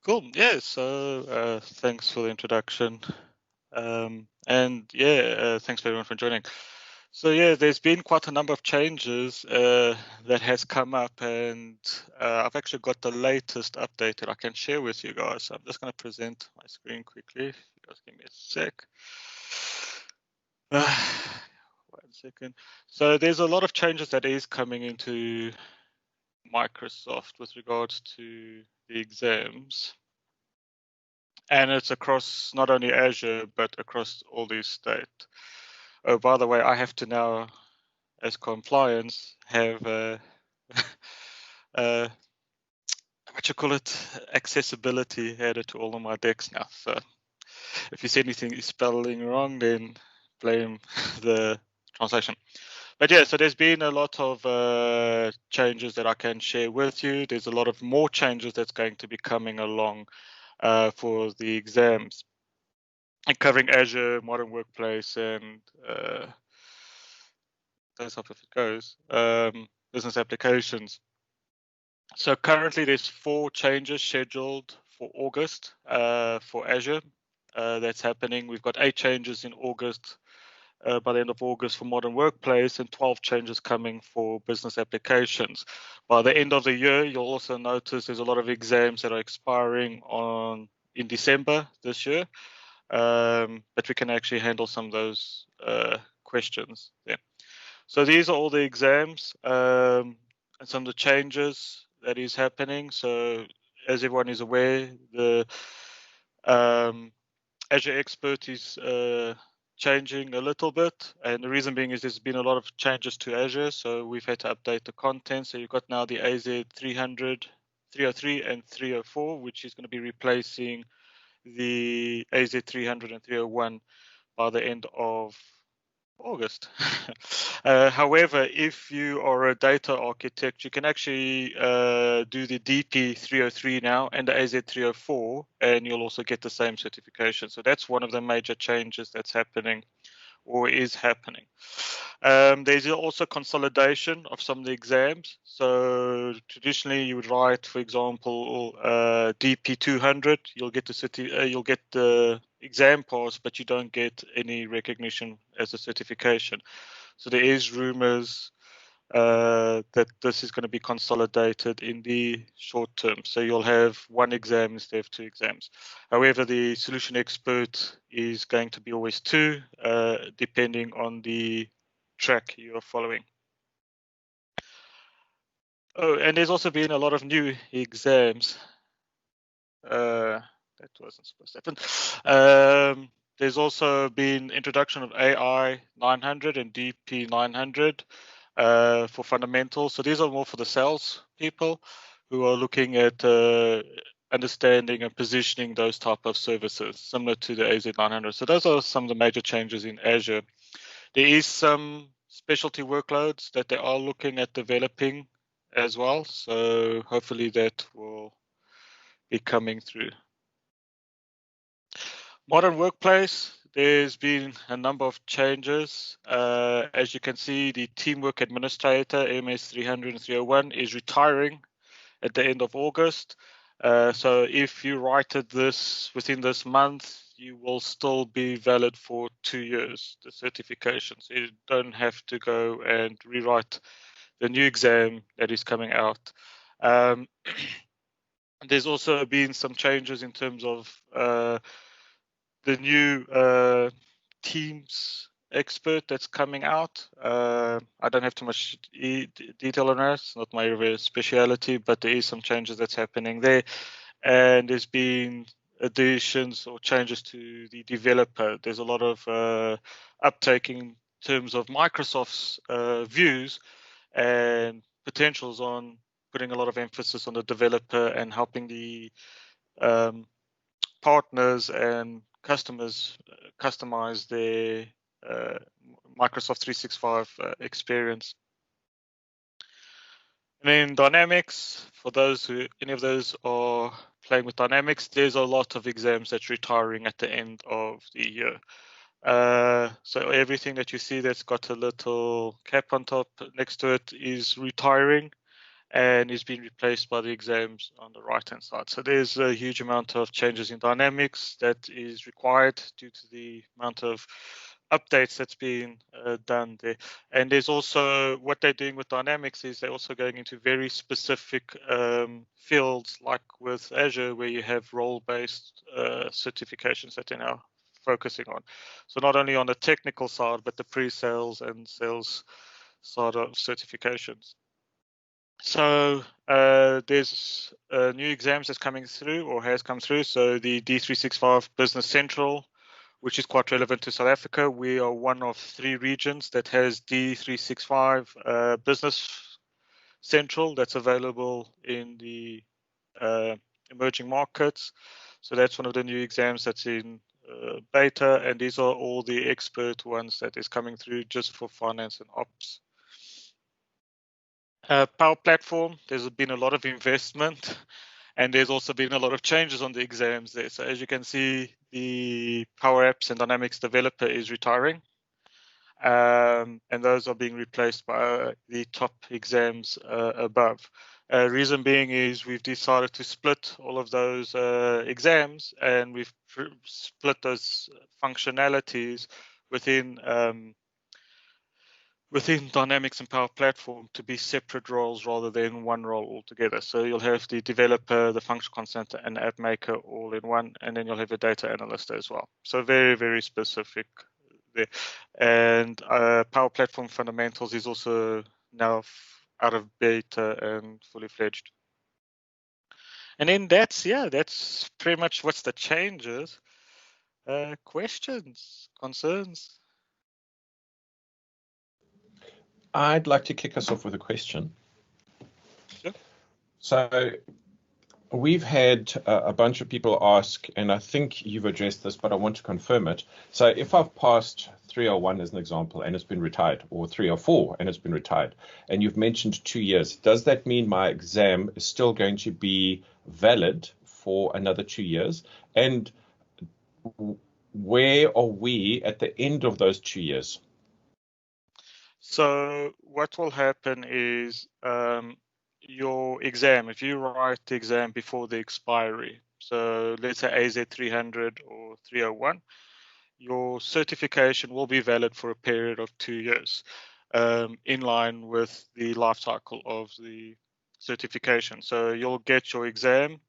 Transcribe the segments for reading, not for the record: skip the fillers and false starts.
Cool. Yeah. So thanks for the introduction. Thanks for everyone for joining. So yeah, there's been quite a number of changes that has come up, and I've actually got the latest update that I can share with you guys. So I'm just going to present my screen quickly. If you guys give me a sec. 1 second. So there's a lot of changes that is coming into Microsoft with regards to the exams. And it's across not only Azure, but across all these states. Oh, by the way, I have to now, as compliance, have what you call it, accessibility added to all of my decks now. So if you see anything spelling wrong, then blame the translation. But yeah, so there's been a lot of changes that I can share with you. There's a lot of more changes that's going to be coming along for the exams, and covering Azure, Modern Workplace, and that's how it goes. Business applications. So currently, there's 4 changes scheduled for August for Azure. That's happening. We've got 8 changes in August. By the end of August for Modern Workplace, and 12 changes coming for business applications. By the end of the year, you'll also notice there's a lot of exams that are expiring in December this year. But we can actually handle some of those questions there. So these are all the exams and some of the changes that is happening. So as everyone is aware, the Azure Expert is changing a little bit, and the reason being is there's been a lot of changes to Azure, so we've had to update the content. So you've got now the AZ 300, 303 and 304, which is going to be replacing the AZ 300 and 301 by the end of August. However, if you are a data architect, you can actually do the DP 303 now and the AZ 304, and you'll also get the same certification. So that's one of the major changes that's happening or is happening. There's also consolidation of some of the exams. So traditionally, you would write, for example, DP 200. You'll get the exam pass, but you don't get any recognition as a certification. So there is rumors that this is going to be consolidated in the short term. So you'll have 1 exam instead of 2 exams. However, the solution expert is going to be always 2, depending on the track you are following. Oh, and there's also been a lot of new exams. That wasn't supposed to happen. There's also been introduction of AI 900 and DP 900 for fundamentals. So these are more for the sales people who are looking at understanding and positioning those type of services, similar to the AZ 900. So those are some of the major changes in Azure. There is some specialty workloads that they are looking at developing as well. So hopefully that will be coming through. Modern Workplace, there's been a number of changes. As you can see, the Teamwork Administrator, MS 300 and 301, is retiring at the end of August. So if you write this within this month, you will still be valid for 2 years, the certification. So you don't have to go and rewrite the new exam that is coming out. There's also been some changes in terms of the new Teams expert that's coming out. I don't have too much detail on that. It's not my speciality, but there is some changes that's happening there. And there's been additions or changes to the developer. There's a lot of uptake in terms of Microsoft's views and potentials on putting a lot of emphasis on the developer and helping the partners and customers customize their Microsoft 365 experience. And then Dynamics, for those who, any of those are playing with Dynamics, there's a lot of exams that's retiring at the end of the year. So everything that you see that's got a little cap on top next to it is retiring. and is being replaced by the exams on the right-hand side. So there's a huge amount of changes in dynamics that is required due to the amount of updates that's been done there. And there's also, what they're doing with dynamics is they're also going into very specific fields, like with Azure, where you have role-based certifications that they're now focusing on. So not only on the technical side, but the pre-sales and sales side of certifications. So there's new exams that's coming through or has come through. So the D365 Business Central, which is quite relevant to South Africa. We are one of 3 regions that has D365 Business Central that's available in the emerging markets. So that's one of the new exams that's in beta, and these are all the expert ones that is coming through just for finance and ops. Power Platform, there's been a lot of investment, and there's also been a lot of changes on the exams there. So as you can see, the Power Apps and Dynamics Developer is retiring, and those are being replaced by the top exams above. Reason being is we've decided to split all of those exams, and we've split those functionalities within Dynamics and Power Platform to be separate roles rather than one role altogether. So you'll have the developer, the function consultant, and app maker all in one, and then you'll have a data analyst as well. So very, very specific there. And Power Platform Fundamentals is also now out of beta and fully fledged. And then that's pretty much what's the changes. Questions, concerns? I'd like to kick us off with a question. Sure. So we've had a bunch of people ask, and I think you've addressed this, but I want to confirm it. So if I've passed 301 as an example, and it's been retired, or 304 and it's been retired, and you've mentioned 2 years, does that mean my exam is still going to be valid for another 2 years? And where are we at the end of those 2 years? So what will happen is your exam, if you write the exam before the expiry, so let's say AZ300 or 301, your certification will be valid for a period of 2 years, in line with the life cycle of the certification. So you'll get your exam,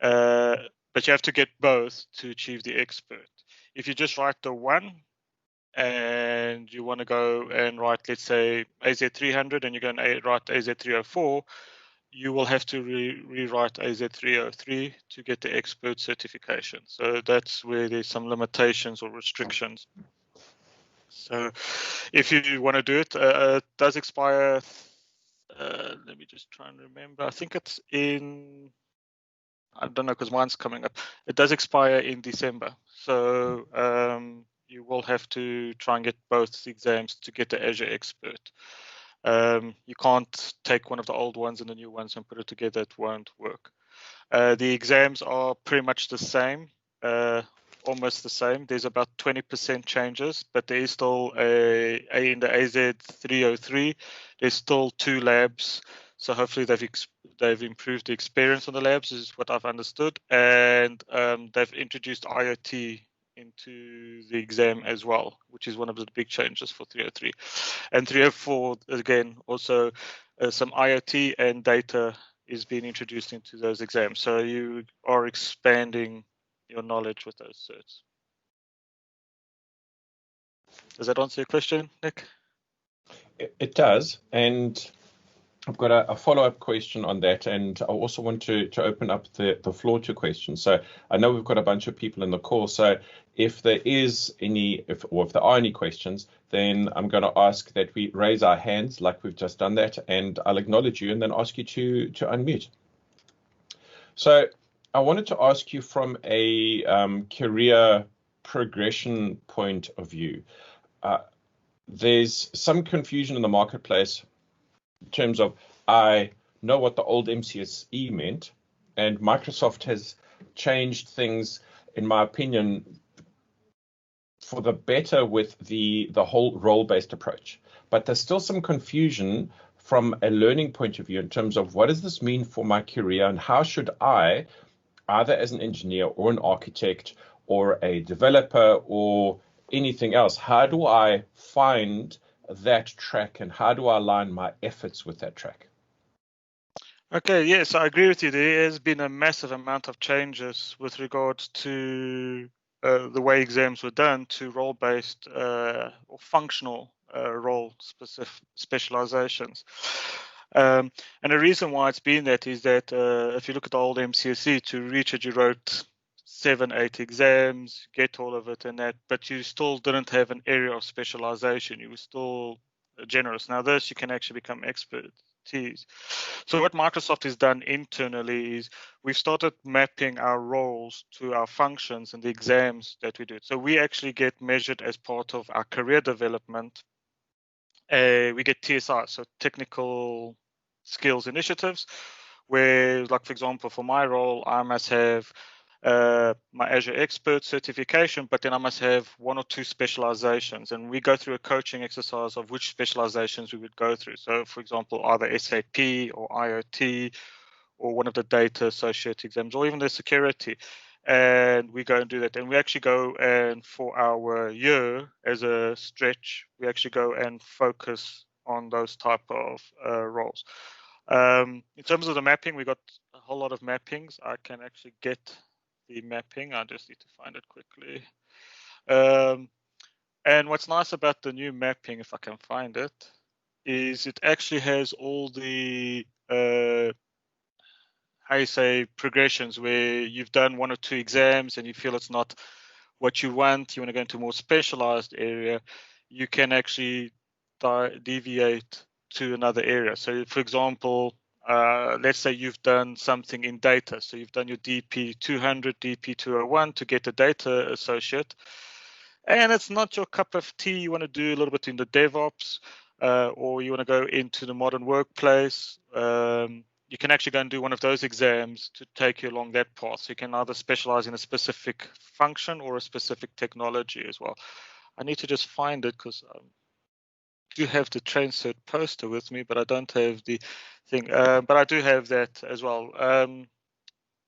but you have to get both to achieve the expert. If you just write the one, and you want to go and write, let's say, AZ300, and you're going to write AZ304, you will have to rewrite AZ303 to get the expert certification. So that's where there's some limitations or restrictions. So if you want to do it, it does expire, let me just try and remember, I think it's in, I don't know, because mine's coming up. It does expire in December. So you will have to try and get both exams to get the Azure Expert. You can't take one of the old ones and the new ones and put it together. It won't work. The exams are pretty much the same, almost the same. There's about 20% changes, but there is still in the AZ303, there's still 2 labs. So hopefully they've improved the experience on the labs, is what I've understood, and they've introduced IoT into the exam as well, which is one of the big changes for 303. And 304, again, also some IoT and data is being introduced into those exams. So you are expanding your knowledge with those certs. Does that answer your question, Nick? It does. And I've got a follow-up question on that, and I also want to open up the floor to questions. So I know we've got a bunch of people in the call, so if there is any, if there are any questions, then I'm going to ask that we raise our hands like we've just done that, and I'll acknowledge you and then ask you to unmute. So I wanted to ask you from a career progression point of view. There's some confusion in the marketplace in terms of, I know what the old MCSE meant, and Microsoft has changed things, in my opinion, for the better with the whole role-based approach. But there's still some confusion from a learning point of view in terms of what does this mean for my career and how should I, either as an engineer or an architect or a developer or anything else, how do I find that track and how do I align my efforts with that track? Okay, yes, I agree with you. There has been a massive amount of changes with regards to the way exams were done to role-based or functional role-specific specializations. And the reason why it's been that is that if you look at the old MCSE, to reach it, you wrote 7, 8 exams, get all of it and that, but you still didn't have an area of specialization. You were still generous. Now this, you can actually become expertise. So what Microsoft has done internally is we've started mapping our roles to our functions and the exams that we do. So we actually get measured as part of our career development. We get TSI, so technical skills initiatives, where, like, for example, for my role, I must have my Azure Expert certification, but then I must have 1 or 2 specializations. And we go through a coaching exercise of which specializations we would go through. So, for example, either SAP or IoT or one of the data associate exams, or even the security. And we go and do that. And we actually go and for our year as a stretch, we actually go and focus on those type of roles. In terms of the mapping, we got a whole lot of mappings. I can actually get the mapping. I just need to find it quickly. And what's nice about the new mapping, if I can find it, is it actually has all the how you say progressions where you've done 1 or 2 exams and you feel it's not what you want to go into a more specialized area, you can actually deviate to another area. So for example, let's say you've done something in data. So you've done your DP 200, DP 201 to get a data associate. And it's not your cup of tea. You want to do a little bit in the DevOps, or you want to go into the modern workplace. You can actually go and do one of those exams to take you along that path. So you can either specialize in a specific function or a specific technology as well. I need to just find it because I do have the train cert poster with me, but I don't have the thing. But I do have that as well.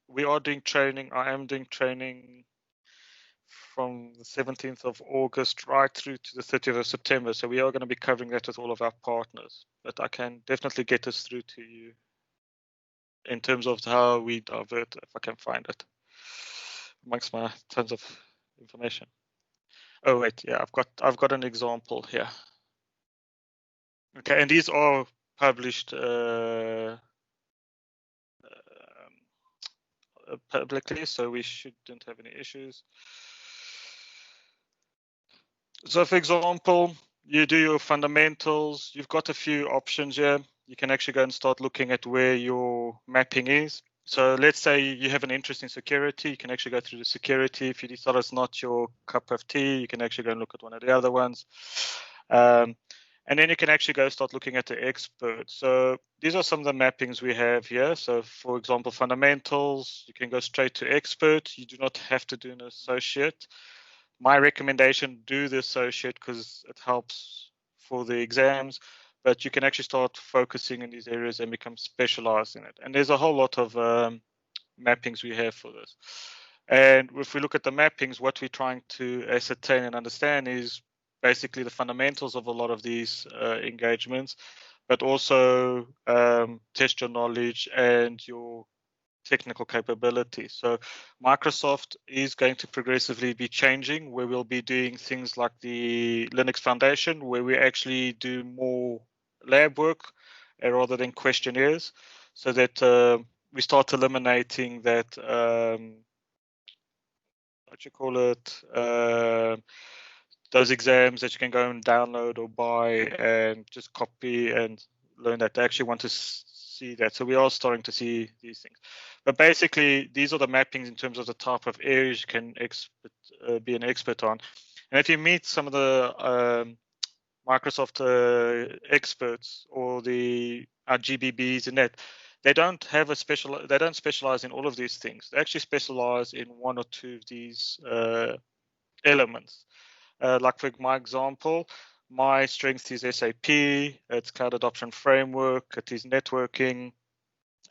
We are doing training. I am doing training from the 17th of August right through to the 30th of September. So we are going to be covering that with all of our partners. But I can definitely get this through to you in terms of how we divert, if I can find it amongst my tons of information. Oh wait, yeah, I've got an example here. Okay, and these are published publicly, so we shouldn't have any issues. So for example, you do your fundamentals, you've got a few options here. You can actually go and start looking at where your mapping is. So let's say you have an interest in security, you can actually go through the security. If you decide it's not your cup of tea, you can actually go and look at one of the other ones. And then you can actually go start looking at the experts. So these are some of the mappings we have here. So for example, fundamentals, you can go straight to expert. You do not have to do an associate. My recommendation, do the associate because it helps for the exams, but you can actually start focusing in these areas and become specialized in it. And there's a whole lot of mappings we have for this. And if we look at the mappings, what we're trying to ascertain and understand is basically the fundamentals of a lot of these engagements, but also test your knowledge and your technical capability. So Microsoft is going to progressively be changing, where we'll be doing things like the Linux Foundation, where we actually do more lab work rather than questionnaires, so that we start eliminating that what you call it, those exams that you can go and download or buy and just copy and learn that. They actually want to see that. So we are starting to see these things. But basically, these are the mappings in terms of the type of areas you can be an expert on. And if you meet some of the Microsoft experts or the GBBs in that, they don't have they don't specialize in all of these things. They actually specialize in 1 or 2 of these elements. Like for my example, my strength is SAP, it's cloud adoption framework, it is networking,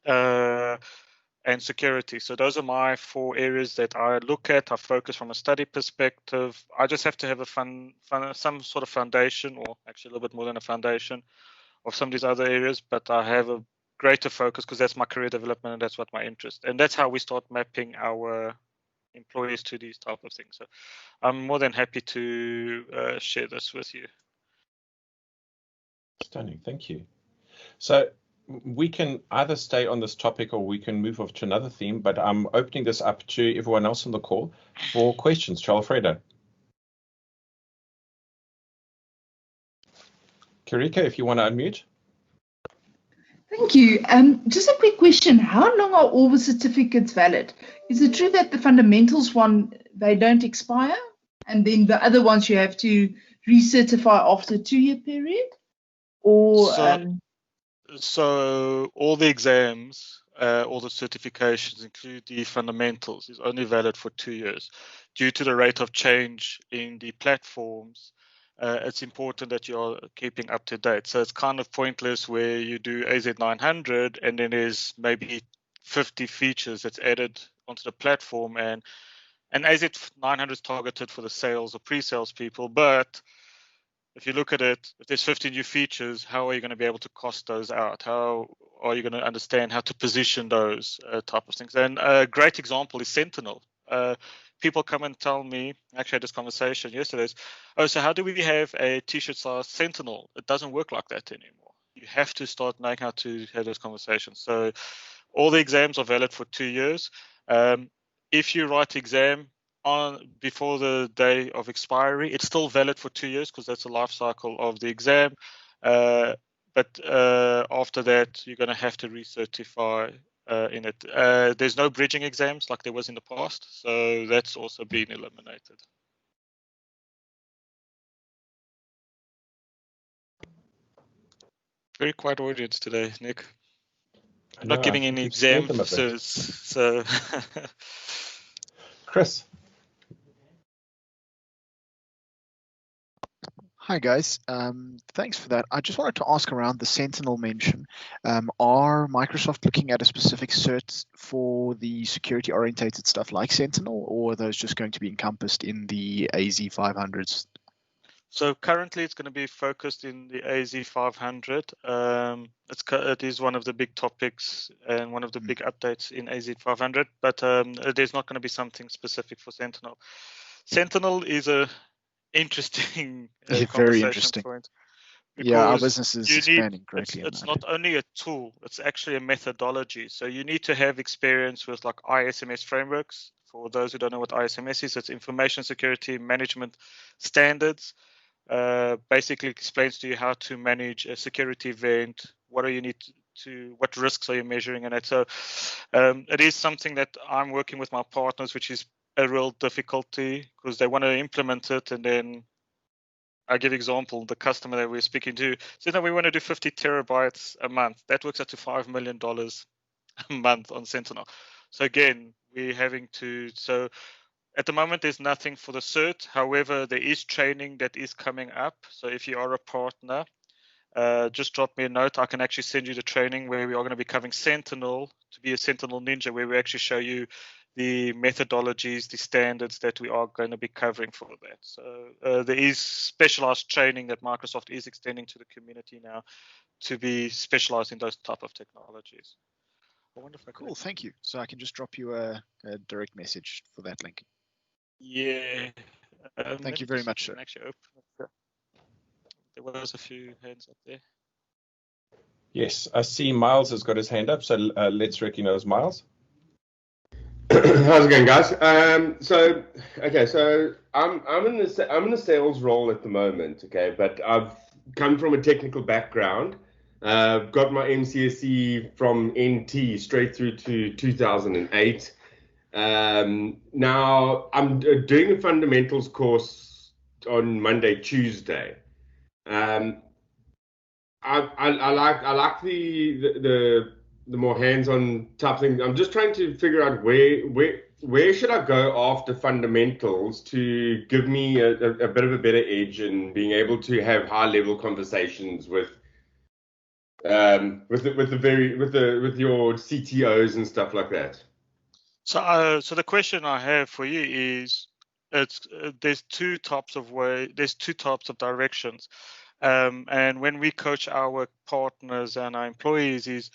and security. So those are my 4 areas that I look at. I focus from a study perspective. I just have to have some sort of foundation, or actually a little bit more than a foundation of some of these other areas, but I have a greater focus because that's my career development and that's what my interest. And that's how we start mapping our employees to these type of things. So I'm more than happy to share this with you. Stunning, thank you. So we can either stay on this topic or we can move off to another theme, but I'm opening this up to everyone else on the call for questions. To Alfredo. Karika, if you want to unmute. Thank you. Just a quick question. How long are all the certificates valid? Is it true that the fundamentals one, they don't expire? And then the other ones you have to recertify after a 2-year period? Or So all the exams, all the certifications, include the fundamentals, is only valid for 2 years. Due to the rate of change in the platforms, it's important that you're keeping up to date. So it's kind of pointless where you do AZ900 and then there's maybe 50 features that's added onto the platform, and AZ900 is targeted for the sales or pre-sales people, but if you look at it, if there's 50 new features, how are you going to be able to cost those out? How are you going to understand how to position those type of things? And a great example is Sentinel. People come and tell me, actually I had this conversation yesterday, so how do we have a t-shirt size Sentinel? It doesn't work like that anymore. You have to start knowing how to have those conversations. So all the exams are valid for 2 years. If you write exam before the day of expiry, it's still valid for 2 years because that's the life cycle of the exam. But after that, you're going to have to recertify in it. There's no bridging exams like there was in the past, so that's also been eliminated. Very quiet audience today, Nick. I'm not giving any exams, so Chris. Hi guys, thanks for that. I just wanted to ask around the Sentinel mention. Are Microsoft looking at a specific cert for the security orientated stuff like Sentinel, or are those just going to be encompassed in the AZ500s? So currently it's going to be focused in the AZ500. It is one of the big topics and one of the big updates in AZ500, but there's not going to be something specific for Sentinel. Sentinel is a interesting very interesting point. Yeah, our business is expanding greatly. It's not only a tool, it's actually a methodology. So you need to have experience with like ISMS frameworks. For those who don't know what ISMS is, it's Information Security Management Standards. Basically explains to you how to manage a security event, what risks are you measuring in it. So it is something that I'm working with my partners, which is a real difficulty because they want to implement it, and then I give example, the customer that we're speaking to said, no, we want to do 50 terabytes a month. That works out to $5 million a month on Sentinel. So again, we're having to, so at the moment, there's nothing for the cert. However, there is training that is coming up. So if you are a partner, just drop me a note. I can actually send you the training where we are going to be covering Sentinel to be a Sentinel Ninja, where we actually show you the methodologies, the standards that we are going to be covering for that. So there is specialized training that Microsoft is extending to the community now to be specialized in those type of technologies. Cool, thank you. So I can just drop you a direct message for that link. Yeah. Thank you very much, sir. There was a few hands up there. Yes, I see Miles has got his hand up, so let's recognize Miles. How's it going, guys? So I'm in the sales role at the moment, okay, but I've come from a technical background. Got my MCSE from NT straight through to 2008. Now I'm doing a fundamentals course on Monday, Tuesday. I like the more hands-on type thing. I'm just trying to figure out where where should I go after fundamentals to give me a bit of a better edge in being able to have high level conversations with your CTOs and stuff like that? So the question I have for you is, there's two types of directions, and when we coach our partners and our employees, is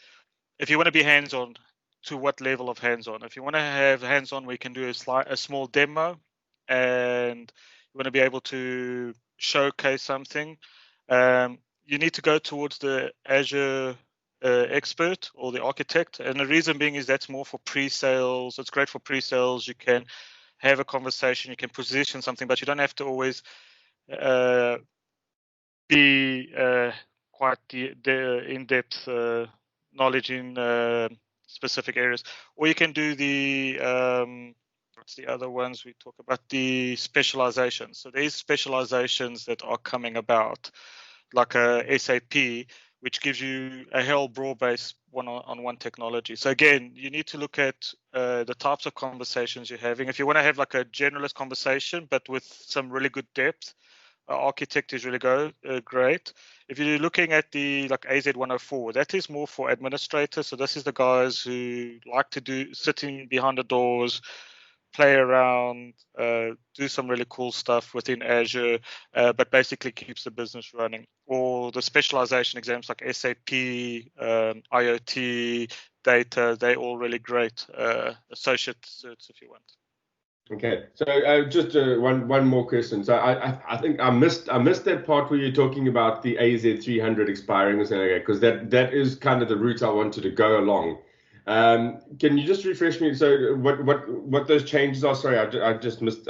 if you want to be hands-on, to what level of hands-on? If you want to have hands-on, we can do a small demo, and you want to be able to showcase something. You need to go towards the Azure expert or the architect, and the reason being is that's more for pre-sales. It's great for pre-sales. You can have a conversation, you can position something, but you don't have to always be quite the in-depth knowledge in specific areas. Or you can do the what's the other ones we talk about, the specializations. So there's specializations that are coming about, like a SAP, which gives you a whole broad-based one-on-one technology. So again, you need to look at the types of conversations you're having. If you want to have like a generalist conversation, but with some really good depth, architect is really great. If you're looking at the like AZ104, that is more for administrators. So this is the guys who like to sitting behind the doors, play around, do some really cool stuff within Azure, but basically keeps the business running. Or the specialization exams like SAP, IoT, data, they're all really great associate certs if you want. Okay, so just one more question. So I think I missed that part where you're talking about the AZ300 expiring or something like that, because that is kind of the route I wanted to go along. Can you just refresh me? So what those changes are? Sorry, I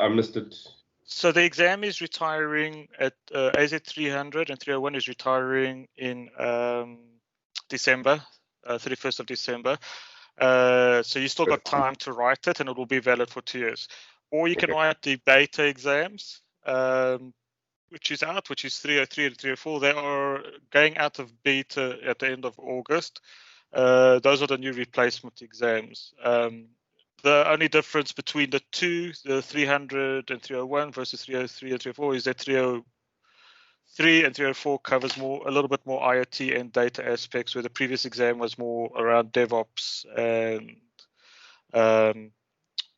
missed it. So the exam is retiring at AZ300 and 301 is retiring in December, 31st of December. So you still got time to write it, and it will be valid for 2 years. Or you can write the beta exams, which is 303 and 304. They are going out of beta at the end of August. Those are the new replacement exams. The only difference between the two, the 300 and 301 versus 303 and 304, is that 303 and 304 covers a little bit more IoT and data aspects, where the previous exam was more around DevOps and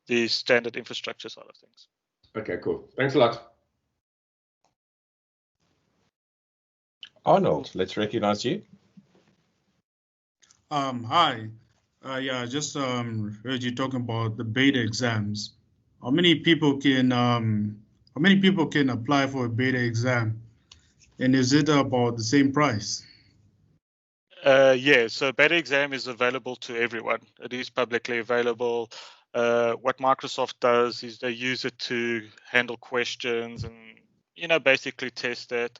the standard infrastructure side of things. Okay, cool. Thanks a lot. Arnold, let's recognize you. Hi. Yeah, I just heard you talking about the beta exams. How many people can apply for a beta exam, and is it about the same price? Yeah, so beta exam is available to everyone. It is publicly available. What Microsoft does is they use it to handle questions and basically test that.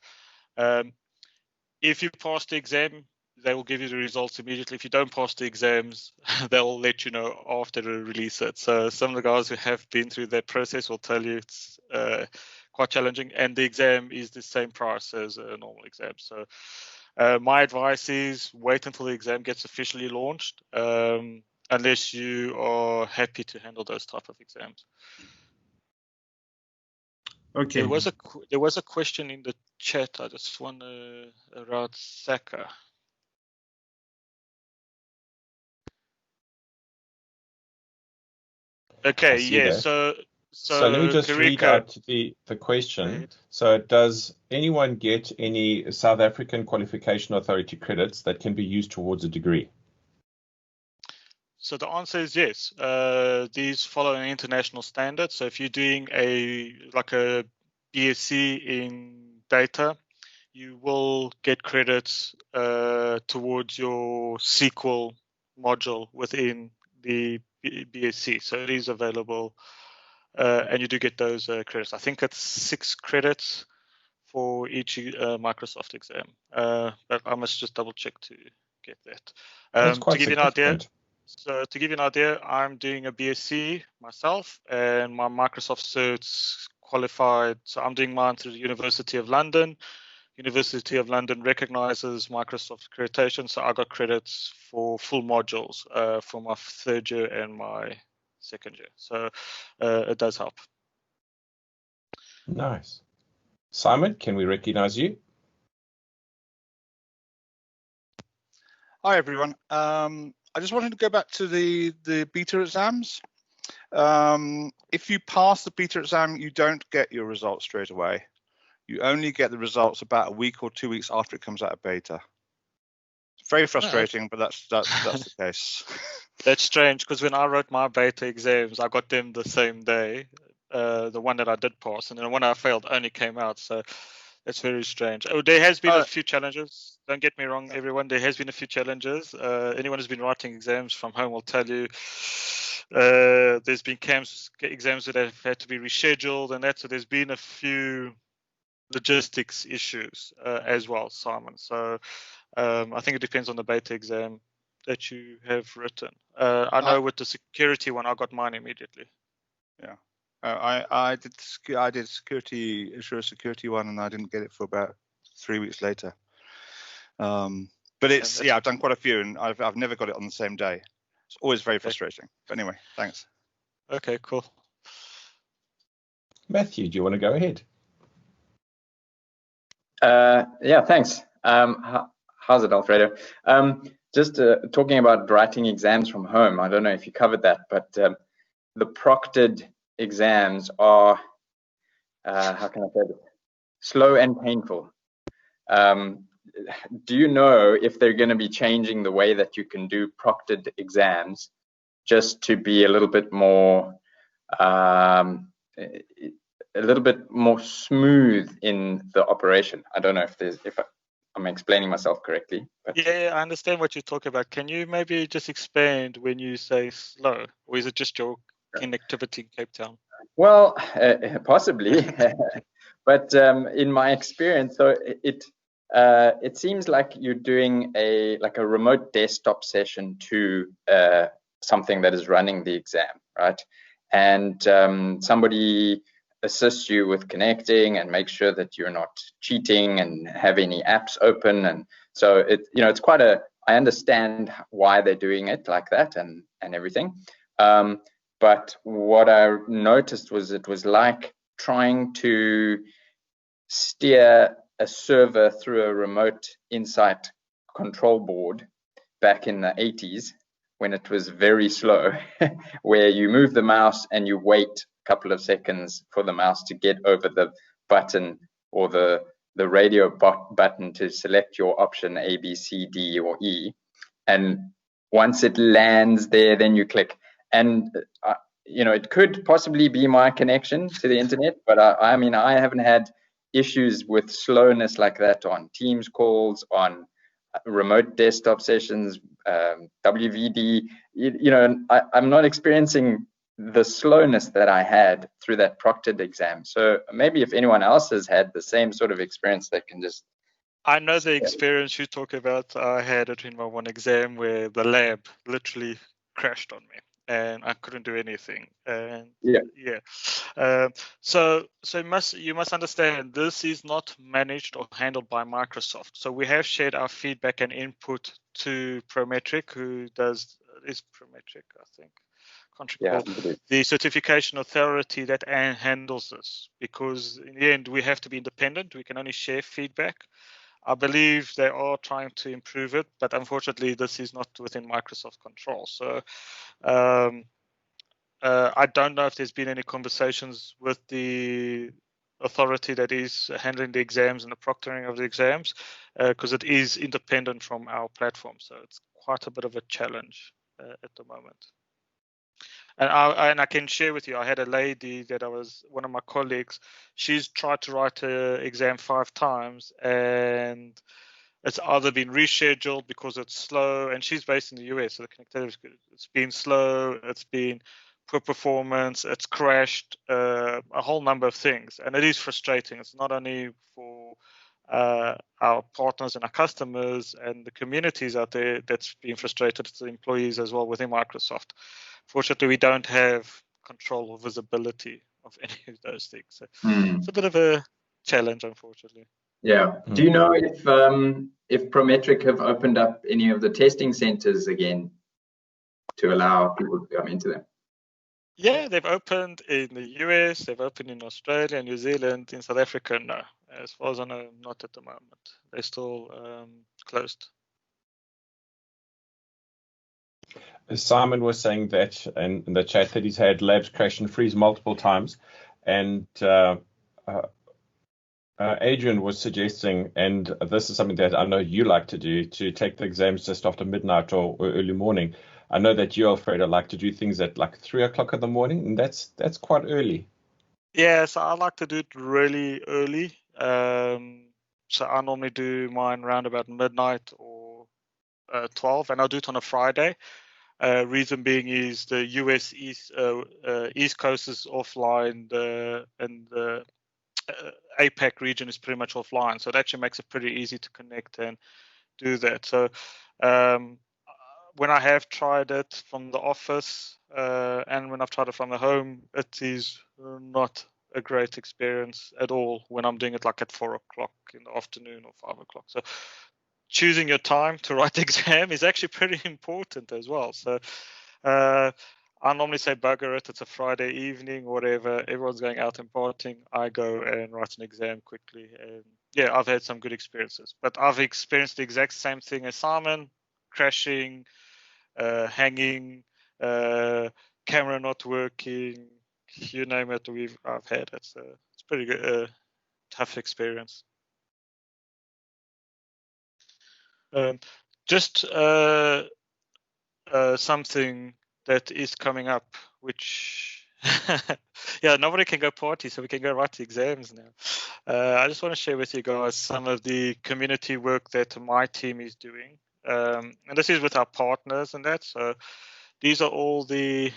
If you pass the exam, they will give you the results immediately. If you don't pass the exams, they'll let you know after they release it. So some of the guys who have been through that process will tell you it's quite challenging, and the exam is the same price as a normal exam. So my advice is wait until the exam gets officially launched, unless you are happy to handle those type of exams. Okay. There was a question in the chat. I just want to around Saka. Okay, yeah. So let me just read out the question. So does anyone get any South African Qualification Authority credits that can be used towards a degree? So the answer is yes. These follow an international standard. So if you're doing a BSc in data, you will get credits towards your SQL module within the BSc. So it is available, and you do get those credits. I think it's 6 credits for each Microsoft exam, but I must just double check to get that. That's quite to give you an idea. significant. So to give you an idea, I'm doing a BSc myself, and my Microsoft certs qualified. So I'm doing mine through the University of London. University of London recognizes Microsoft accreditation, so I got credits for full modules for my 3rd year and my second year. So it does help. Nice. Simon, can we recognize you? Hi, everyone. I just wanted to go back to the beta exams. If you pass the beta exam, you don't get your results straight away. You only get the results about a week or 2 weeks after it comes out of beta. It's very frustrating, but that's the case. That's strange, because when I wrote my beta exams, I got them the same day. The one that I did pass, and then the one I failed only came out. So that's very strange. Oh, there has been a few challenges. Don't get me wrong, everyone. There has been a few challenges. Anyone who's been writing exams from home will tell you there's been exams that have had to be rescheduled and that. So there's been a few logistics issues as well, Simon. So I think it depends on the beta exam that you have written. I know with the security one, I got mine immediately. Yeah. I did Azure security one, and I didn't get it for about 3 weeks later. But it's I've done quite a few, and I've never got it on the same day. It's always very frustrating. But anyway, thanks. Okay, cool. Matthew, do you want to go ahead? Yeah, thanks. How's it, Alfredo? Just talking about writing exams from home. I don't know if you covered that, but the proctored exams are, how can I say it, slow and painful. Do you know if they're going to be changing the way that you can do proctored exams just to be a little bit more smooth in the operation? I don't know if I'm explaining myself correctly. But yeah, I understand what you're talking about. Can you maybe just expand when you say slow, or is it just your connectivity in Cape Town? Well, possibly, but in my experience, so it seems like you're doing a remote desktop session to something that is running the exam, right? And somebody assists you with connecting and make sure that you're not cheating and have any apps open. And so it's quite I understand why they're doing it like that and everything. But what I noticed was it was like trying to steer a server through a remote Insight control board back in the 80s when it was very slow, where you move the mouse and you wait a couple of seconds for the mouse to get over the button or the radio button to select your option A, B, C, D, or E. And once it lands there, then you click. And it could possibly be my connection to the internet, but I mean, I haven't had issues with slowness like that on Teams calls, on remote desktop sessions, WVD. I'm not experiencing the slowness that I had through that proctored exam. So maybe if anyone else has had the same sort of experience, they can just. I know the experience you talk about. I had it in my one exam where the lab literally crashed on me and I couldn't do anything. And so you must understand, this is not managed or handled by Microsoft. So we have shared our feedback and input to Prometric, who is Prometric, I think. The certification authority that handles this, because in the end we have to be independent. We can only share feedback. I believe they are trying to improve it, but unfortunately this is not within Microsoft control. So I don't know if there's been any conversations with the authority that is handling the exams and the proctoring of the exams, because it is independent from our platform. So it's quite a bit of a challenge at the moment. And I can share with you, I had a lady that one of my colleagues, she's tried to write an exam 5 times and it's either been rescheduled because it's slow, and she's based in the US, so the connectivity is good. It's been slow, it's been poor performance, it's crashed, a whole number of things. And it is frustrating. It's not only for our partners and our customers and the communities out there that's being frustrated, it's the employees as well within Microsoft. Fortunately, we don't have control or visibility of any of those things. So it's a bit of a challenge, unfortunately. Yeah. Do you know if Prometric have opened up any of the testing centers again to allow people to come into them? Yeah, they've opened in the US, they've opened in Australia, New Zealand, in South Africa, no. As far as I know, not at the moment. They're still closed. Simon was saying that in the chat that he's had labs crash and freeze multiple times, and Adrian was suggesting, and this is something that I know you like to do, to take the exams just after midnight or early morning. I know that you, Alfredo, like to do things at like 3 o'clock in the morning, and that's quite early. Yeah, so I like to do it really early. So I normally do mine around about midnight or 12, and I'll do it on a Friday. Reason being is the US East Coast is offline, and the APAC region is pretty much offline. So it actually makes it pretty easy to connect and do that. So when I have tried it from the office and when I've tried it from the home, it is not a great experience at all when I'm doing it like at 4 o'clock in the afternoon or 5 o'clock. So choosing your time to write the exam is actually pretty important as well. So I normally say bugger it, it's a Friday evening, whatever, everyone's going out and partying, I go and write an exam quickly. And yeah, I've had some good experiences, but I've experienced the exact same thing as Simon, crashing, hanging, camera not working, you name it, I've had it. So it's pretty good, tough experience. Just something that is coming up, which yeah, nobody can go party, so we can go write the exams now. I just want to share with you guys some of the community work that my team is doing, and this is with our partners and that. So these are all the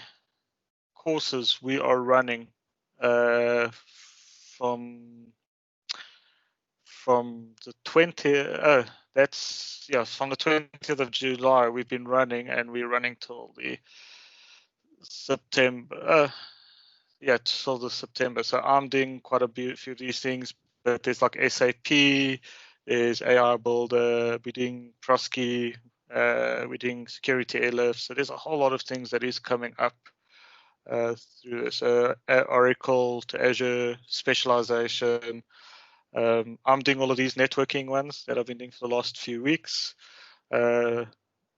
courses we are running from the 20th. That's from the 20th of July we've been running, and we're running till the September. Till the September. So I'm doing quite a few of these things, but there's like SAP, there's AI Builder, we're doing Prosky, we're doing security airlift. So there's a whole lot of things that is coming up through this. Oracle to Azure, specialization. I'm doing all of these networking ones that I've been doing for the last few weeks,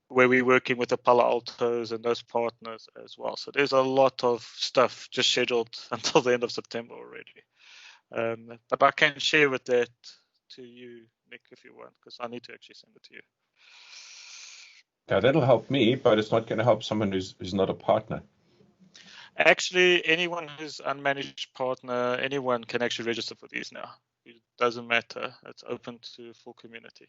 where we're working with the Palo Altos and those partners as well. So there's a lot of stuff just scheduled until the end of September already. But I can share with that to you, Nick, if you want, because I need to actually send it to you. Yeah, that'll help me, but it's not going to help someone who's not a partner. Actually, anyone who's unmanaged partner, anyone can actually register for these now. It doesn't matter. It's open to full community.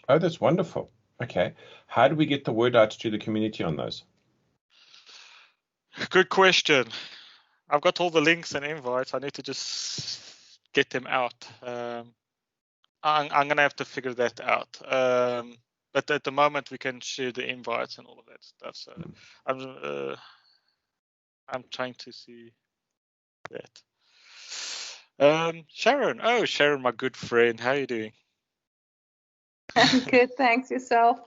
Oh, that's wonderful. Okay. How do we get the word out to the community on those? Good question. I've got all the links and invites. I need to just get them out. I'm going to have to figure that out. But at the moment, we can share the invites and all of that stuff. So I'm trying to see that. Sharon. Oh, Sharon, my good friend. How are you doing? I'm good, thanks. Yourself?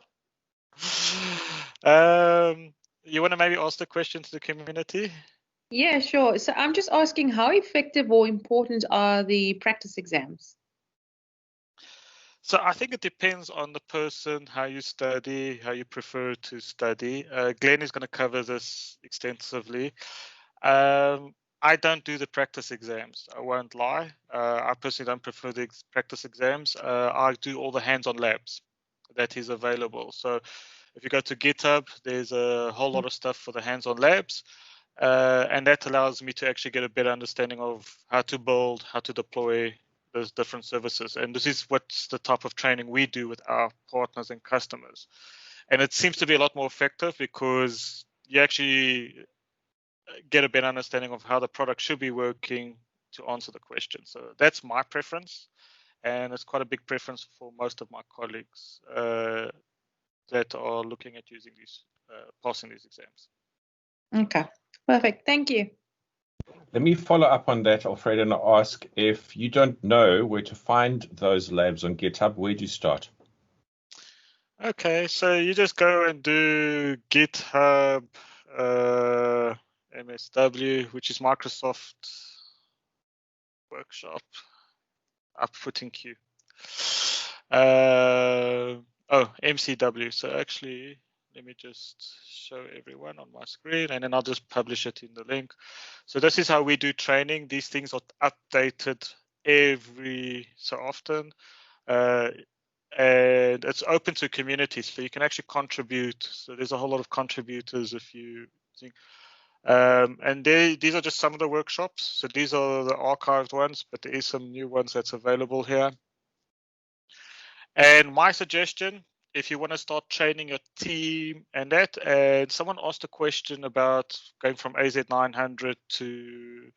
You want to maybe ask the question to the community? Yeah, sure. So I'm just asking, how effective or important are the practice exams? So I think it depends on the person, how you study, how you prefer to study. Glenn is going to cover this extensively. I don't do the practice exams. I won't lie. I personally don't prefer the practice exams. I do all the hands-on labs that is available. So if you go to GitHub, there's a whole lot of stuff for the hands-on labs. And that allows me to actually get a better understanding of how to build, how to deploy those different services. And this is what's the type of training we do with our partners and customers. And it seems to be a lot more effective because you actually get a better understanding of how the product should be working to answer the question. So that's my preference. And it's quite a big preference for most of my colleagues that are looking at using these, passing these exams. Okay, perfect. Thank you. Let me follow up on that, Alfredo, and ask, if you don't know where to find those labs on GitHub, where do you start? Okay, so you just go and do GitHub MSW, which is Microsoft Workshop, upfooting queue. MCW. So actually, let me just show everyone on my screen, and then I'll just publish it in the link. So this is how we do training. These things are updated every so often. And it's open to communities, so you can actually contribute. So there's a whole lot of contributors if you think. And these are just some of the workshops. So these are the archived ones, but there is some new ones that's available here. And my suggestion, if you want to start training your team and that, and someone asked a question about going from AZ900 to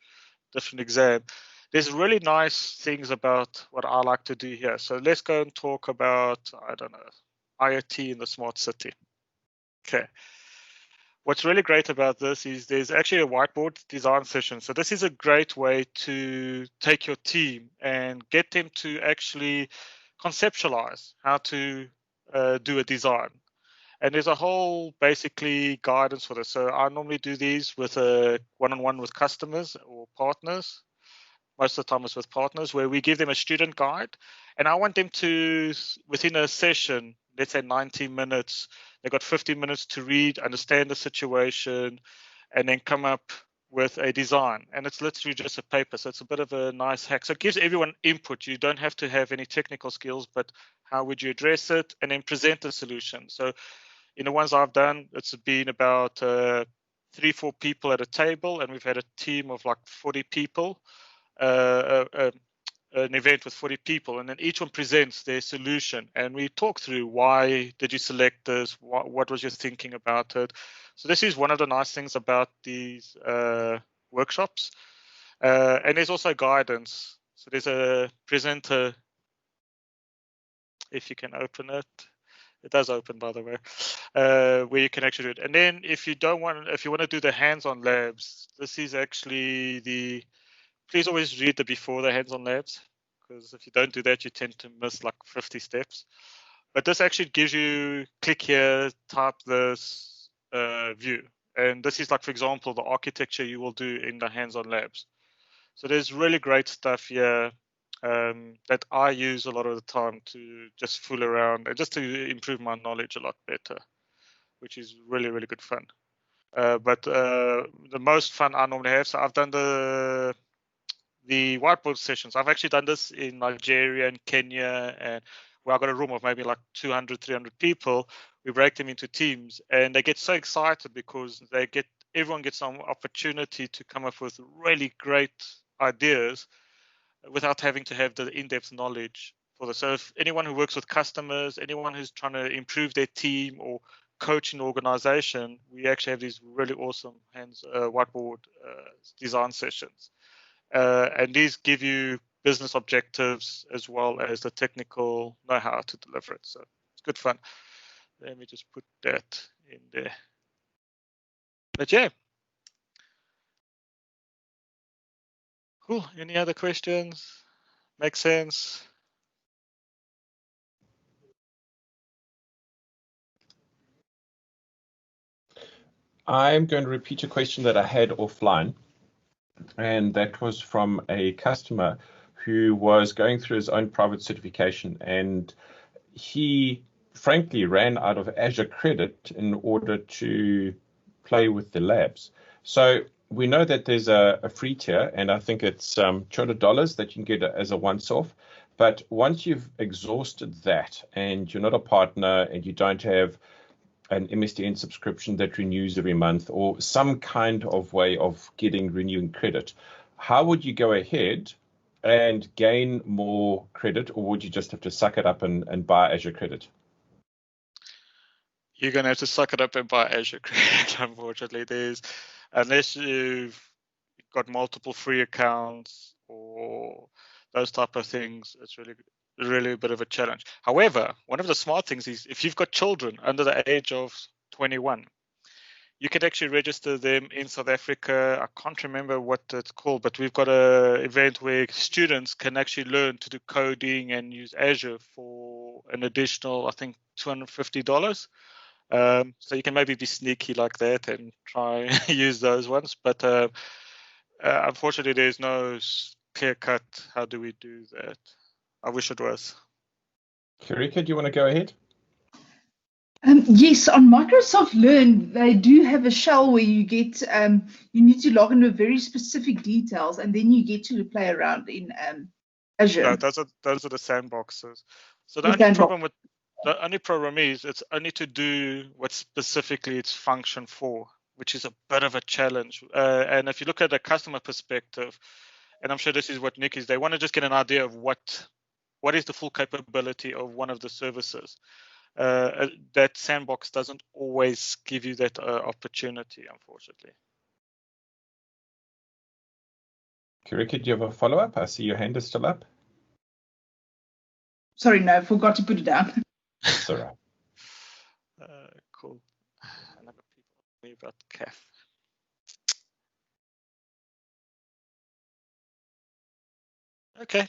different exam. There's really nice things about what I like to do here. So let's go and talk about, I don't know, IoT in the smart city. Okay. What's really great about this is there's actually a whiteboard design session. So this is a great way to take your team and get them to actually conceptualize how to do a design. And there's a whole basically guidance for this. So I normally do these with a one-on-one with customers or partners. Most of the time it's with partners, where we give them a student guide. And I want them to, within a session, let's say 90 minutes, they've got 50 minutes to read, understand the situation, and then come up with a design. And it's literally just a paper. So it's a bit of a nice hack. So it gives everyone input. You don't have to have any technical skills, but how would you address it? And then present a solution. So in the ones I've done, it's been about 3-4 people at a table, and we've had a team of like 40 people. An event with 40 people, and then each one presents their solution, and we talk through why did you select this, what was your thinking about it. So this is one of the nice things about these workshops. And there's also guidance. So there's a presenter, if you can open it. It does open, by the way, where you can actually do it. And then if you want to do the hands-on labs, this is actually the. Please always read the before the hands-on labs, because if you don't do that, you tend to miss like 50 steps. But this actually gives you click here, type this, view. And this is like, for example, the architecture you will do in the hands-on labs. So there's really great stuff here that I use a lot of the time to just fool around and just to improve my knowledge a lot better, which is really, really good fun. But the most fun I normally have, so I've done the whiteboard sessions. I've actually done this in Nigeria and Kenya, and where I've got a room of maybe like 200, 300 people. We break them into teams, and they get so excited because everyone gets some opportunity to come up with really great ideas without having to have the in-depth knowledge for this. So if anyone who works with customers, anyone who's trying to improve their team or coach an organization, we actually have these really awesome whiteboard design sessions. And these give you business objectives as well as the technical know-how to deliver it. So it's good fun. Let me just put that in there. But yeah. Cool. Any other questions? Make sense? I'm going to repeat a question that I had offline. And that was from a customer who was going through his own private certification, and he frankly ran out of Azure Credit in order to play with the labs. So we know that there's a free tier, and I think it's $200 that you can get as a once-off. But once you've exhausted that and you're not a partner and you don't have an MSDN subscription that renews every month or some kind of way of getting renewing credit, how would you go ahead and gain more credit, or would you just have to suck it up and buy Azure Credit? You're going to have to suck it up and buy Azure Credit, unfortunately. Unless you've got multiple free accounts or those type of things, it's really a bit of a challenge. However, one of the smart things is if you've got children under the age of 21, you can actually register them in South Africa. I can't remember what it's called, but we've got an event where students can actually learn to do coding and use Azure for an additional, I think, $250. So you can maybe be sneaky like that and try use those ones. But unfortunately, there's no clear cut. How do we do that? I wish it was. Kirika, do you want to go ahead? Yes, on Microsoft Learn, they do have a shell where you get you need to log in with very specific details, and then you get to play around in Azure. No, those are the sandboxes. So The sandbox. the only problem is it's only to do what specifically it's function for, which is a bit of a challenge. And if you look at a customer perspective, and I'm sure this is what Nick is, they want to just get an idea of what is the full capability of one of the services. That sandbox doesn't always give you that opportunity, unfortunately. Kirika, do you have a follow-up? I see your hand is still up. Sorry, no, I forgot to put it down. It's all right. Cool. And I've got people asking me about CAF. Okay.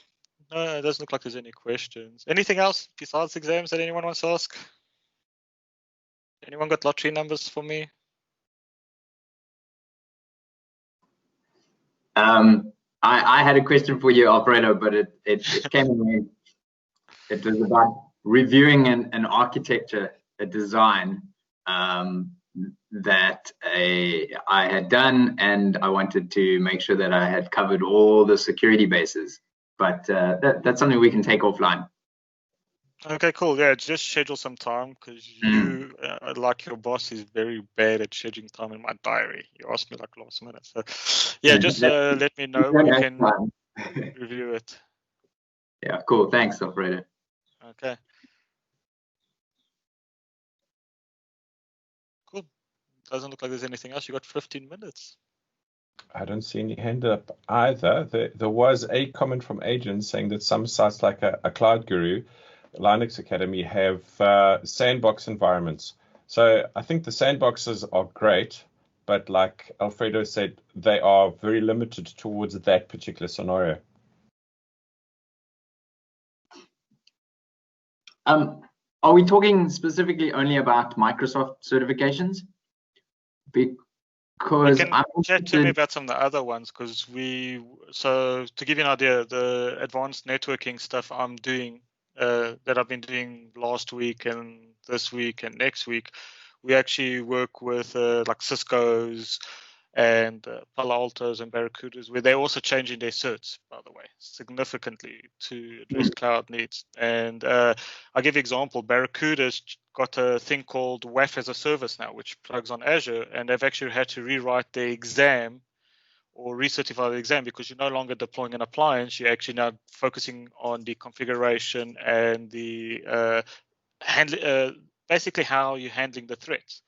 No, it doesn't look like there's any questions. Anything else besides exams that anyone wants to ask? Anyone got lottery numbers for me? I had a question for you, Alfredo, but it came in. It was about reviewing an architecture, a design that I had done, and I wanted to make sure that I had covered all the security bases. But that's something we can take offline. Okay, cool. Yeah, just schedule some time because you, like your boss, is very bad at scheduling time in my diary. You asked me like last minute. So yeah, just let me know. We can review it. Yeah, cool. Thanks, Alfredo. Okay. Cool. Doesn't look like there's anything else. You got 15 minutes. I don't see any hand up either. There was a comment from agents saying that some sites like a Cloud Guru, Linux Academy, have sandbox environments. So I think the sandboxes are great, but like Alfredo said, they are very limited towards that particular scenario. Are we talking specifically only about Microsoft certifications? Because you can chat to me about some of the other ones, because so to give you an idea, the advanced networking stuff I'm doing, that I've been doing last week and this week and next week, we actually work with like Cisco's and Palo Alto's and Barracudas, where they're also changing their certs, by the way, significantly to address cloud needs. And I'll give you an example. Barracuda's got a thing called WAF as a service now, which plugs on Azure, and they've actually had to rewrite the exam or recertify the exam because you're no longer deploying an appliance. You're actually now focusing on the configuration and the basically how you're handling the threats.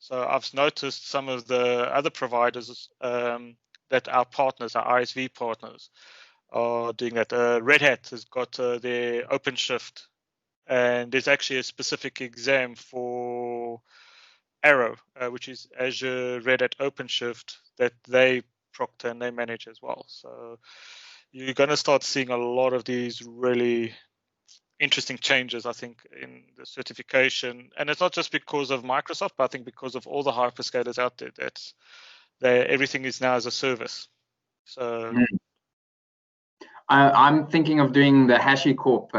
So I've noticed some of the other providers that our partners, our ISV partners, are doing that. Red Hat has got their OpenShift, and there's actually a specific exam for Arrow, which is Azure Red Hat OpenShift, that they proctor and they manage as well. So you're going to start seeing a lot of these really interesting changes, I think, in the certification. And it's not just because of Microsoft, but I think because of all the hyperscalers out there, everything is now as a service. So I'm thinking of doing the HashiCorp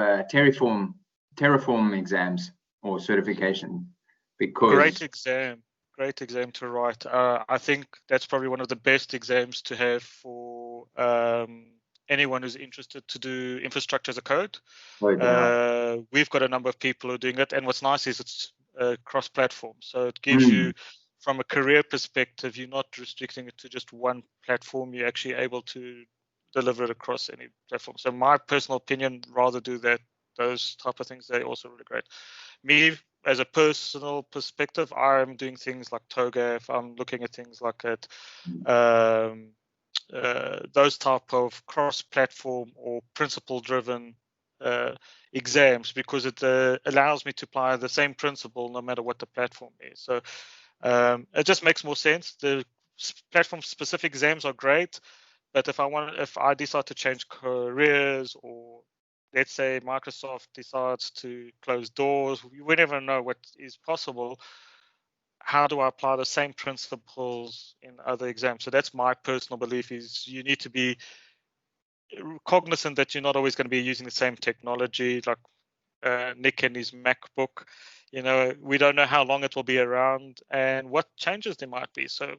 Terraform exams or certification, because great exam to write. I think that's probably one of the best exams to have for anyone who's interested to do infrastructure as a code. We've got a number of people who are doing it, and what's nice is it's cross-platform, so it gives you, from a career perspective, you're not restricting it to just one platform. You're actually able to deliver it across any platform. So my personal opinion, rather do those type of things. They're also really great. Me, as a personal perspective, I'm doing things like TOGAF. I'm looking at things like it. Those type of cross-platform or principle-driven exams, because it allows me to apply the same principle no matter what the platform is. So it just makes more sense. The platform-specific exams are great, but if I decide to change careers, or let's say Microsoft decides to close doors, we never know what is possible. how do I apply the same principles in other exams? So that's my personal belief, is you need to be cognizant that you're not always going to be using the same technology, like Nick and his MacBook. We don't know how long it will be around and what changes there might be. So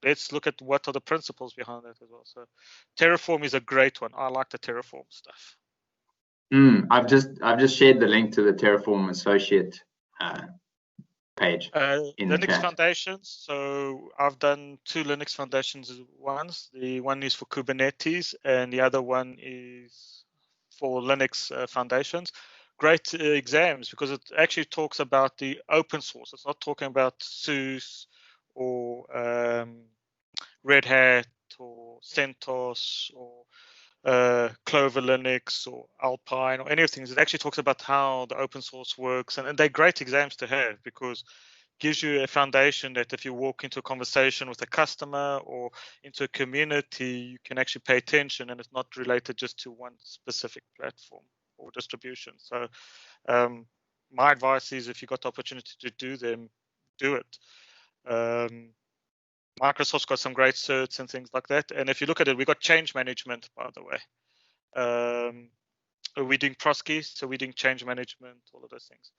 let's look at what are the principles behind that as well. So Terraform is a great one. I like the Terraform stuff. I've just shared the link to the Terraform Associate page in the Linux chat. Foundations. So I've done 2 Linux Foundations ones. The one is for Kubernetes and the other one is for Linux Foundations. Great exams, because it actually talks about the open source. It's not talking about SUSE or Red Hat or CentOS or Clover Linux or Alpine or any of things. It actually talks about how the open source works, and they're great exams to have, because it gives you a foundation that if you walk into a conversation with a customer or into a community, you can actually pay attention, and it's not related just to one specific platform or distribution. So my advice is, if you got the opportunity to do them, do it. Microsoft's got some great certs and things like that. And if you look at it, we got change management, by the way. We're doing Prosky, so we're doing change management, all of those things.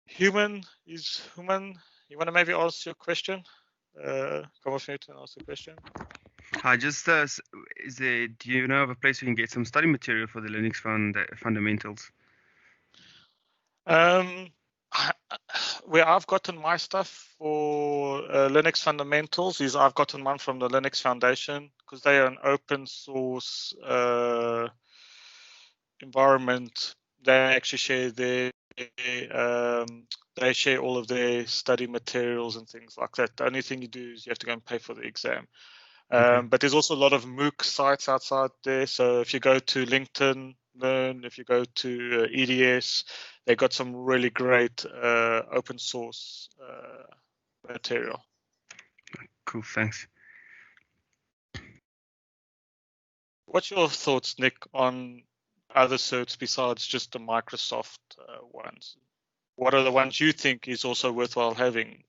Human. You want to maybe ask your question? Come off mute and ask the question. Hi, just do you know of a place where you can get some study material for the Linux fundamentals? Where I've gotten my stuff for Linux fundamentals is I've gotten one from the Linux Foundation, because they are an open source environment. They actually share they share all of their study materials and things like that. The only thing you do is you have to go and pay for the exam. Okay. But there's also a lot of MOOC sites outside there. So if you go to LinkedIn Learn, if you go to EDS, they got some really great open source material. Cool, thanks. What's your thoughts, Nick, on other certs besides just the Microsoft ones? What are the ones you think is also worthwhile having?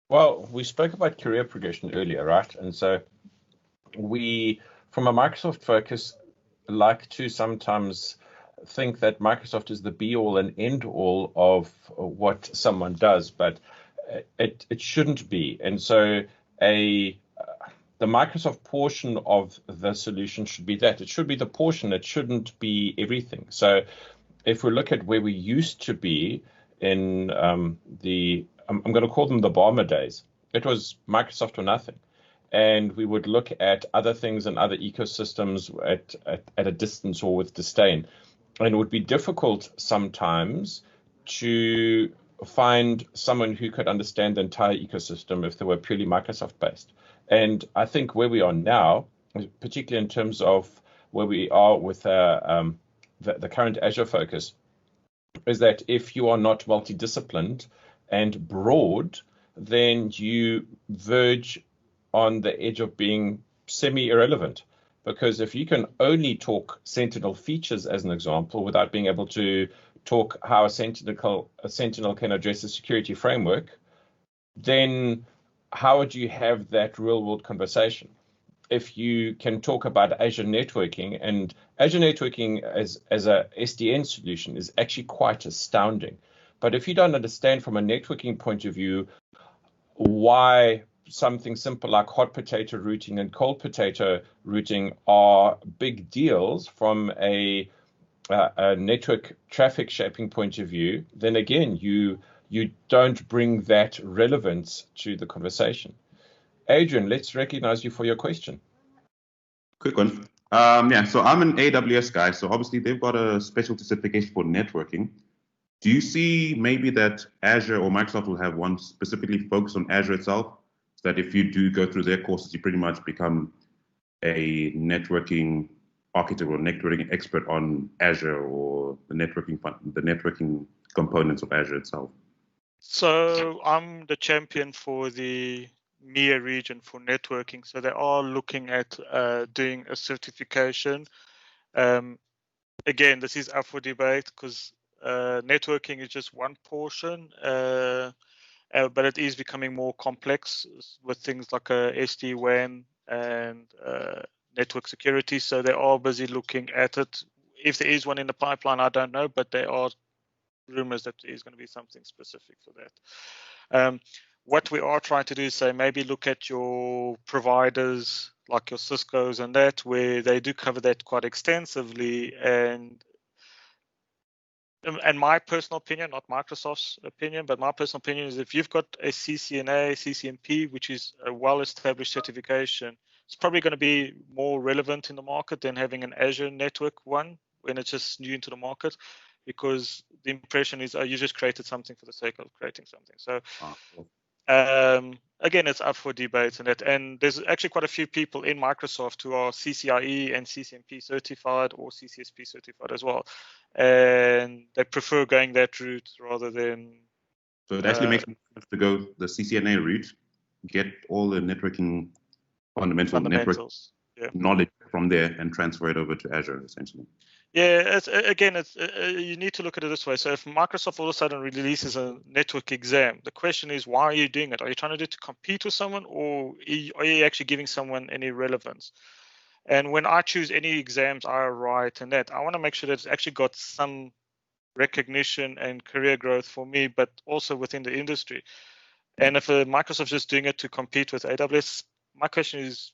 Well, we spoke about career progression earlier, right? And so we, from a Microsoft focus, like to sometimes think that Microsoft is the be-all and end-all of what someone does, but it shouldn't be. And so the Microsoft portion of the solution should be that. It should be the portion. It shouldn't be everything. So if we look at where we used to be in I'm going to call them the Balmer days, it was Microsoft or nothing. And we would look at other things and other ecosystems at a distance or with disdain. And it would be difficult sometimes to find someone who could understand the entire ecosystem if they were purely Microsoft-based. And I think where we are now, particularly in terms of where we are with the current Azure focus, is that if you are not multidisciplined and broad, then you verge on the edge of being semi-irrelevant. Because if you can only talk Sentinel features as an example without being able to talk how a Sentinel can address a security framework, then how would you have that real-world conversation? If you can talk about Azure networking, and Azure networking as a SDN solution is actually quite astounding. But if you don't understand from a networking point of view why something simple like hot potato routing and cold potato routing are big deals from a network traffic shaping point of view, then again, you don't bring that relevance to the conversation. Adrian, let's recognize you for your question. Quick one. Yeah, so I'm an AWS guy, so obviously they've got a special certification for networking. Do you see maybe that Azure or Microsoft will have one specifically focused on Azure itself, so that if you do go through their courses, you pretty much become a networking architect or networking expert on Azure or the networking components of Azure itself? So I'm the champion for the MEA region for networking. So they are looking at doing a certification. Again, this is up for debate because networking is just one portion. but it is becoming more complex with things like SD-WAN and network security. So they are busy looking at it. If there is one in the pipeline, I don't know, but there are rumors that there is going to be something specific for that. What we are trying to do is say maybe look at your providers like your Cisco's and that, where they do cover that quite extensively. And my personal opinion, not Microsoft's opinion, but my personal opinion is if you've got a CCNA, CCNP, which is a well-established certification, it's probably going to be more relevant in the market than having an Azure network one when it's just new into the market, because the impression is, oh, you just created something for the sake of creating something. So again, it's up for debate and that. And there's actually quite a few people in Microsoft who are CCIE and CCNP certified or CCSP certified as well. And they prefer going that route rather than. So it actually makes sense to go the CCNA route, get all the networking fundamentals, network knowledge from there and transfer it over to Azure essentially. Yeah, you need to look at it this way. So if Microsoft all of a sudden releases a network exam, the question is, why are you doing it? Are you trying to do it to compete with someone, or are you actually giving someone any relevance? And when I choose any exams I write and that, I want to make sure that it's actually got some recognition and career growth for me, but also within the industry. And if Microsoft's just doing it to compete with AWS, my question is,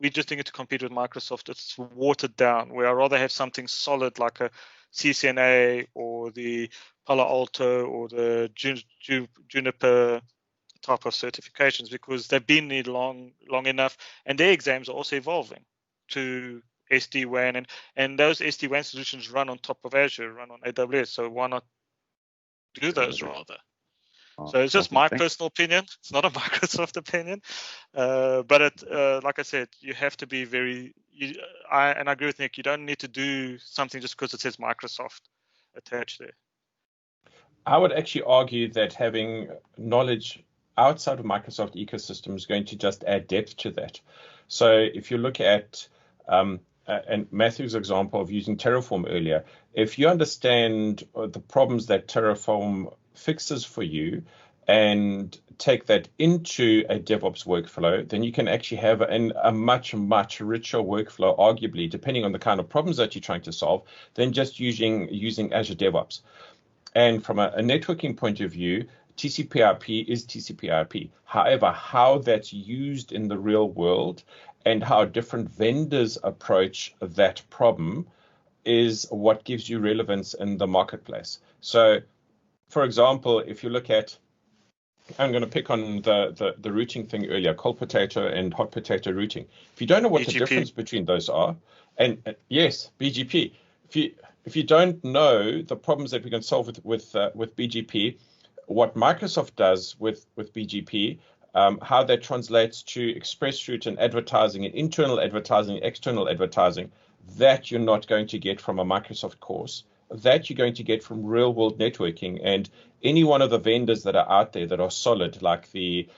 we're just doing it to compete with Microsoft. It's watered down, where I'd rather have something solid like a CCNA or the Palo Alto or the Juniper type of certifications, because they've been there long enough, and their exams are also evolving to SD-WAN, and those SD-WAN solutions run on top of Azure, run on AWS. So why not do those rather? So it's just my personal opinion. It's not a Microsoft opinion, but like I said, you have to be very. I agree with Nick. You don't need to do something just because it says Microsoft attached there. I would actually argue that having knowledge outside of Microsoft ecosystem is going to just add depth to that. So if you look at and Matthew's example of using Terraform earlier, if you understand the problems that Terraform fixes for you and take that into a DevOps workflow, then you can actually have a much richer workflow, arguably, depending on the kind of problems that you're trying to solve, than just using Azure DevOps. And from a networking point of view, TCP/IP is TCP/IP. However, how that's used in the real world and how different vendors approach that problem is what gives you relevance in the marketplace. So, for example, if you look at, I'm going to pick on the routing thing earlier, cold potato and hot potato routing. If you don't know what the difference between those are, and yes, BGP. If you don't know the problems that we can solve with BGP, what Microsoft does with BGP, how that translates to express route and advertising and internal advertising, external advertising, that you're not going to get from a Microsoft course. That you're going to get from real world networking, and any one of the vendors that are out there that are solid, like the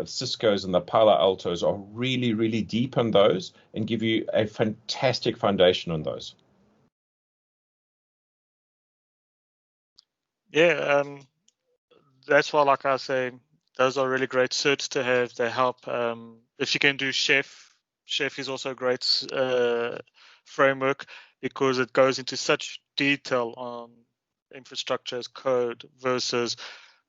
Cisco's and the Palo Altos, are really deep on those and give you a fantastic foundation on those. Yeah, that's why, like I say, those are really great certs to have. They help. If you can do Chef is also a great framework, because it goes into such detail on infrastructure as code versus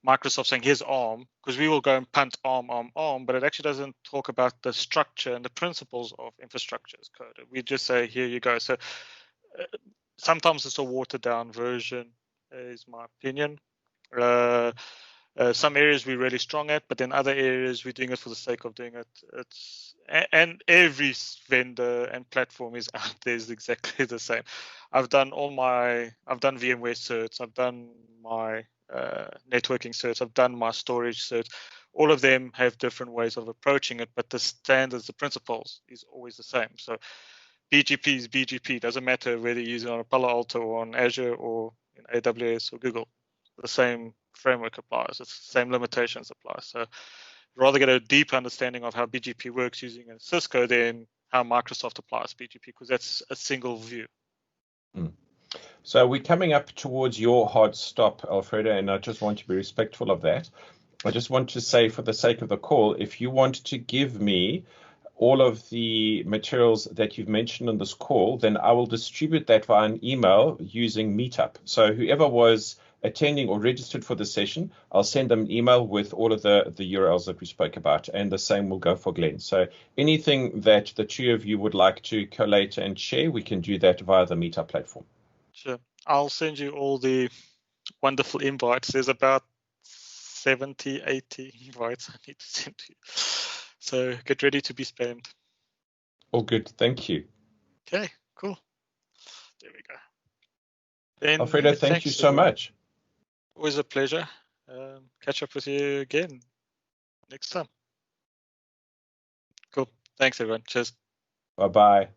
Microsoft saying, here's ARM, because we will go and punt ARM, but it actually doesn't talk about the structure and the principles of infrastructure as code. We just say, here you go. So sometimes it's a watered down version, is my opinion. Some areas we're really strong at, but in other areas we're doing it for the sake of doing it. And every vendor and platform is out there is exactly the same. I've done VMware certs, I've done my networking certs, I've done my storage certs. All of them have different ways of approaching it, but the standards, the principles is always the same. So BGP is BGP. Doesn't matter whether you're using it on a Palo Alto or on Azure or in AWS or Google. The same framework applies. It's the same limitations apply. So rather get a deep understanding of how BGP works using a Cisco than how Microsoft applies BGP, because that's a single view. So we're coming up towards your hard stop, Alfredo, and I just want to be respectful of that. I just want to say, for the sake of the call, if you want to give me all of the materials that you've mentioned on this call, then I will distribute that via an email using Meetup. So whoever was attending or registered for the session, I'll send them an email with all of the URLs that we spoke about, and the same will go for Glenn. So anything that the two of you would like to collate and share, we can do that via the Meetup platform. Sure. I'll send you all the wonderful invites. There's about 70, 80 invites I need to send to you. So get ready to be spammed. All good. Thank you. Okay, cool. There we go. Then, Alfredo, thank you so much. Always a pleasure. Catch up with you again next time. Cool. Thanks, everyone. Cheers. Bye-bye.